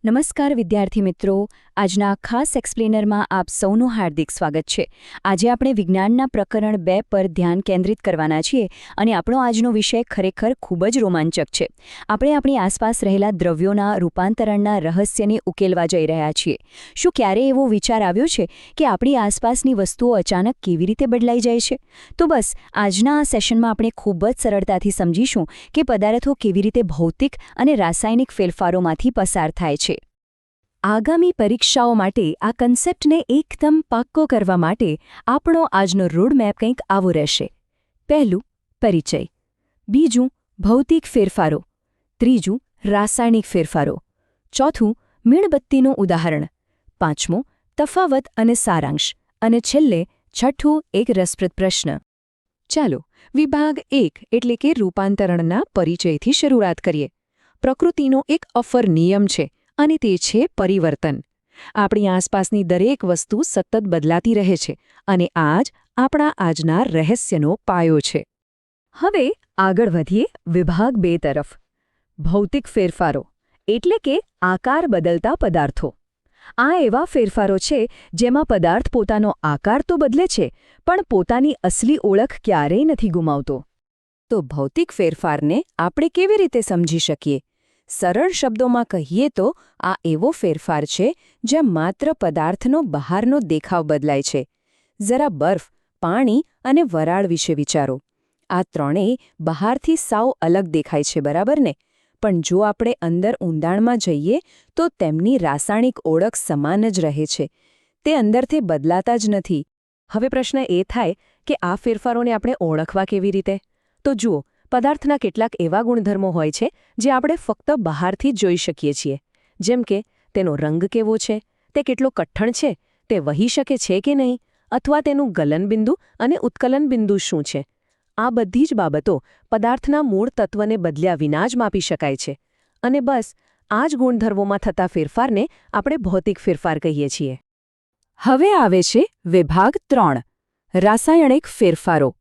નમસ્કાર વિદ્યાર્થી મિત્રો, આજના ખાસ એક્સપ્લેનરમાં આપ સૌનું હાર્દિક સ્વાગત છે। આજે આપણે વિજ્ઞાનના પ્રકરણ 2 પર ધ્યાન કેન્દ્રિત કરવાના છીએ અને આપણો આજનો વિષય ખરેખર ખૂબ જ રોમાંચક છે। આપણે આપણી આસપાસ રહેલા દ્રવ્યોના રૂપાંતરણના રહસ્યને ઉકેલવા જઈ રહ્યા છીએ। શું ક્યારેય એવો વિચાર આવ્યો છે કે આપણી આસપાસની વસ્તુઓ અચાનક કેવી રીતે બદલાઈ જાય છે? તો બસ આજના આ સેશનમાં આપણે ખૂબ જ સરળતાથી સમજીશું કે પદાર્થો કેવી રીતે ભૌતિક અને રાસાયણિક ફેરફારોમાંથી પસાર થાય છે। આગામી પરીક્ષાઓ માટે આ કન્સેપ્ટને એકદમ પાક્કો કરવા માટે આપણો આજનો રોડમેપ કંઈક આવો રહેશે। પહેલું, પરિચય; બીજું, ભૌતિક ફેરફારો; ત્રીજું, રાસાયણિક ફેરફારો; ચોથું, મીણબત્તીનું ઉદાહરણ; પાંચમું, તફાવત અને સારાંશ; અને છેલ્લે છઠ્ઠું, એક રસપ્રદ પ્રશ્ન। ચાલો વિભાગ 1 એટલે કે રૂપાંતરણના પરિચયથી શરૂઆત કરીએ। પ્રકૃતિનો એક અફર નિયમ છે અને તે છે પરિવર્તન। આપણી આસપાસની દરેક વસ્તુ સતત બદલાતી રહે છે અને આ જ આપણા આજના રહસ્યનો પાયો છે। હવે આગળ વધીએ વિભાગ 2 તરફ। ભૌતિક ફેરફારો એટલે કે આકાર બદલતા પદાર્થો। આ એવા ફેરફારો છે જેમાં પદાર્થ પોતાનો આકાર તો બદલે છે પણ પોતાની અસલી ઓળખ ક્યારેય નથી ગુમાવતો। તો ભૌતિક ફેરફારને આપણે કેવી રીતે સમજી શકીએ? સરળ શબ્દોમાં કહીએ તો આ એવો ફેરફાર છે જ્યાં માત્ર પદાર્થનો બહારનો દેખાવ બદલાય છે। જરા બરફ, પાણી અને વરાળ વિશે વિચારો। આ ત્રણેય બહારથી સાવ અલગ દેખાય છે, બરાબર ને? પણ જો આપણે અંદર ઊંડાણમાં જઈએ તો તેમની રાસાયણિક ઓળખ સમાન જ રહે છે। તે અંદરથી બદલાતા જ નથી। હવે પ્રશ્ન એ થાય કે આ ફેરફારોને આપણે ઓળખવા કેવી રીતે? તો જુઓ, પદાર્થના કેટલાક એવા ગુણધર્મો હોય છે જે આપણે ફક્ત બહારથી જ જોઈ શકીએ છીએ, જેમ કે તેનો રંગ કેવો છે, તે કેટલો કઠણ છે, તે વહી શકે છે કે નહીં, અથવા તેનું ગલનબિંદુ અને ઉત્કલનબિંદુ શું છે। આ બધી જ બાબતો પદાર્થના મૂળ તત્વને બદલ્યા વિના જ માપી શકાય છે અને બસ આ જ ગુણધર્મોમાં થતા ફેરફારને આપણે ભૌતિક ફેરફાર કહીએ છીએ। હવે આવે છે વિભાગ 3, રાસાયણિક ફેરફારો।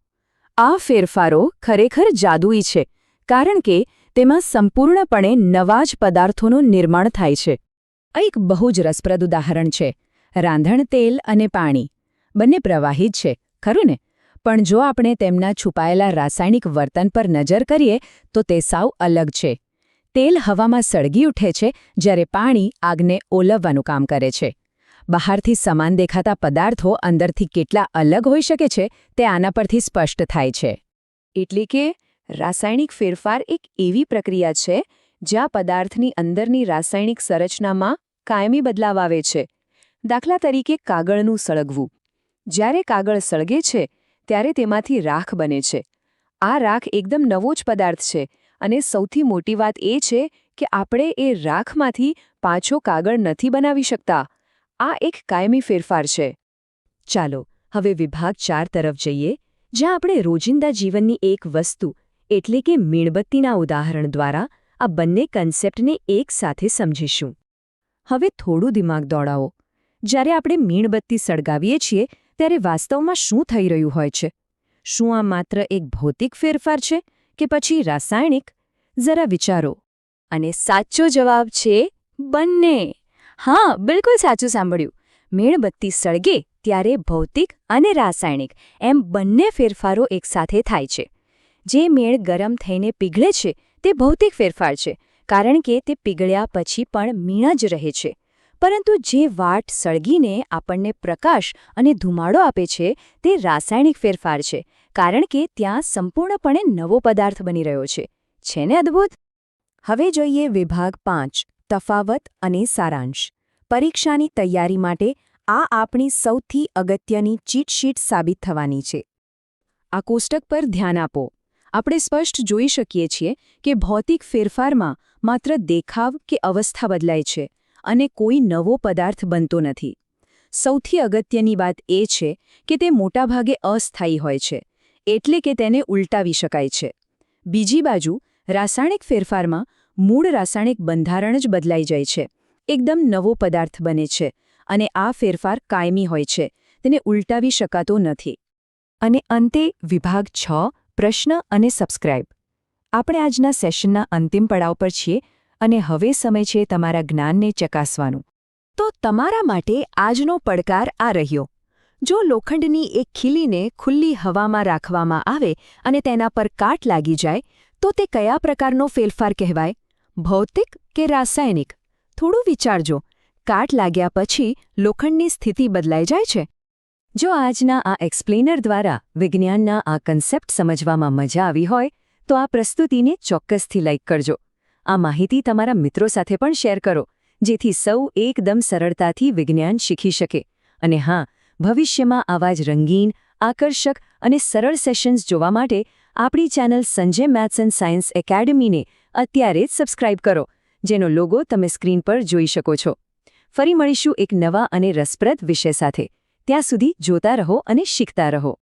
આ ફેરફારો ખરેખર જાદુઈ છે કારણ કે તેમાં સંપૂર્ણપણે નવા જ પદાર્થોનું નિર્માણ થાય છે। આ એક બહુ જ રસપ્રદ ઉદાહરણ છે। રાંધણ તેલ અને પાણી બંને પ્રવાહી જ છે, ખરું ને? પણ જો આપણે તેમના છુપાયેલા રાસાયણિક વર્તન પર નજર કરીએ તો તે સાવ અલગ છે। તેલ હવામાં સળગી ઉઠે છે જ્યારે પાણી આગને ઓલવવાનું કામ કરે છે। બહારથી સમાન દેખાતા પદાર્થો અંદરથી કેટલા અલગ હોઈ શકે છે તે આના પરથી સ્પષ્ટ થાય છે। એટલે કે રાસાયણિક ફેરફાર એક એવી પ્રક્રિયા છે જ્યાં પદાર્થની અંદરની રાસાયણિક સંરચનામાં કાયમી બદલાવ આવે છે। દાખલા તરીકે કાગળનું સળગવું। જ્યારે કાગળ સળગે છે ત્યારે તેમાંથી રાખ બને છે। આ રાખ એકદમ નવો જ પદાર્થ છે અને સૌથી મોટી વાત એ છે કે આપણે એ રાખમાંથી પાછો કાગળ નથી બનાવી શકતા। આ એક કાયમી ફેરફાર છે। ચાલો હવે વિભાગ 4 તરફ જઈએ, જ્યાં આપણે રોજિંદા જીવનની એક વસ્તુ એટલે કે મીણબત્તીના ઉદાહરણ દ્વારા આ બંને કન્સેપ્ટને એકસાથે સમજીશું। હવે થોડું દિમાગ દોડાવો। જ્યારે આપણે મીણબત્તી સળગાવીએ છીએ ત્યારે વાસ્તવમાં શું થઈ રહ્યું હોય છે? શું આ માત્ર એક ભૌતિક ફેરફાર છે કે પછી રાસાયણિક? જરા વિચારો। અને સાચો જવાબ છે બંને। હા, બિલકુલ સાચું સાંભળ્યું। મીણબત્તી સળગે ત્યારે ભૌતિક અને રાસાયણિક એમ બંને ફેરફારો એકસાથે થાય છે। જે મેણ ગરમ થઈને પીગળે છે તે ભૌતિક ફેરફાર છે કારણ કે તે પીગળ્યા પછી પણ મીણ જ રહે છે, પરંતુ જે વાટ સળગીને આપણને પ્રકાશ અને ધુમાડો આપે છે તે રાસાયણિક ફેરફાર છે કારણ કે ત્યાં સંપૂર્ણપણે નવો પદાર્થ બની રહ્યો છે। છે ને અદ્ભુત? હવે જોઈએ વિભાગ 5, તફાવત અને સારાંશ। પરીક્ષાની તૈયારી માટે આ આપણી સૌથી અગત્યની ચીટ શીટ સાબિત થવાની છે। આ કોષ્ટક પર ધ્યાન આપો। આપણે સ્પષ્ટ જોઈ શકીએ છીએ કે ભૌતિક ફેરફારમાં માત્ર દેખાવ કે અવસ્થા બદલાય છે અને કોઈ નવો પદાર્થ બનતો નથી। સૌથી અગત્યની વાત એ છે કે તે મોટાભાગે અસ્થાયી હોય છે, એટલે કે તેને ઉલટાવી શકાય છે। બીજી બાજુ રાસાયણિક ફેરફારમાં મૂળ રાસાયણિક બંધારણ જ બદલાઈ જાય છે, એકદમ નવો પદાર્થ બને છે અને આ ફેરફાર કાયમી હોય છે, તેને ઉલટાવી શકાતો નથી। અને અંતે વિભાગ 6, પ્રશ્ન અને સબસ્ક્રાઇબ। આપણે આજના સેશનના અંતિમ પડાવ પર છીએ અને હવે સમય છે તમારા જ્ઞાનને ચકાસવાનું. તો તમારા માટે આજનો પડકાર આ રહ્યો. જો લોખંડની એક ખીલીને ખુલ્લી હવામાં રાખવામાં આવે અને તેના પર કાટ લાગી જાય તો તે કયા પ્રકારનો ફેરફાર કહેવાય? ભૌતિક કે રાસાયણિક? થોડું વિચારજો. કાટ લાગ્યા પછી લોખંડની સ્થિતિ બદલાઈ જાય છે. જો આજના આ એક્સપ્લેનર દ્વારા વિજ્ઞાનના આ કન્સેપ્ટ સમજવામાં મજા આવી હોય તો આ પ્રસ્તુતિને ચોક્કસથી લાઇક કરજો. આ માહિતી તમારા મિત્રો સાથે પણ શેર કરો, જેથી સૌ એકદમ સરળતાથી વિજ્ઞાન શીખી શકે. અને હા, ભવિષ્યમાં આવા જ રંગીન, આકર્ષક અને સરળ સેશન્સ જોવા માટે આપણી channel Sanjay maths and science એકેડમીને અત્યારે જ સબસ્ક્રાઇબ કરો, જેનો લોગો તમે સ્ક્રીન પર જોઈ શકો છો. ફરી મળીશું એક નવા અને રસપ્રદ વિષય સાથે. ત્યાં સુધી જોતા રહો અને શીખતા રહો.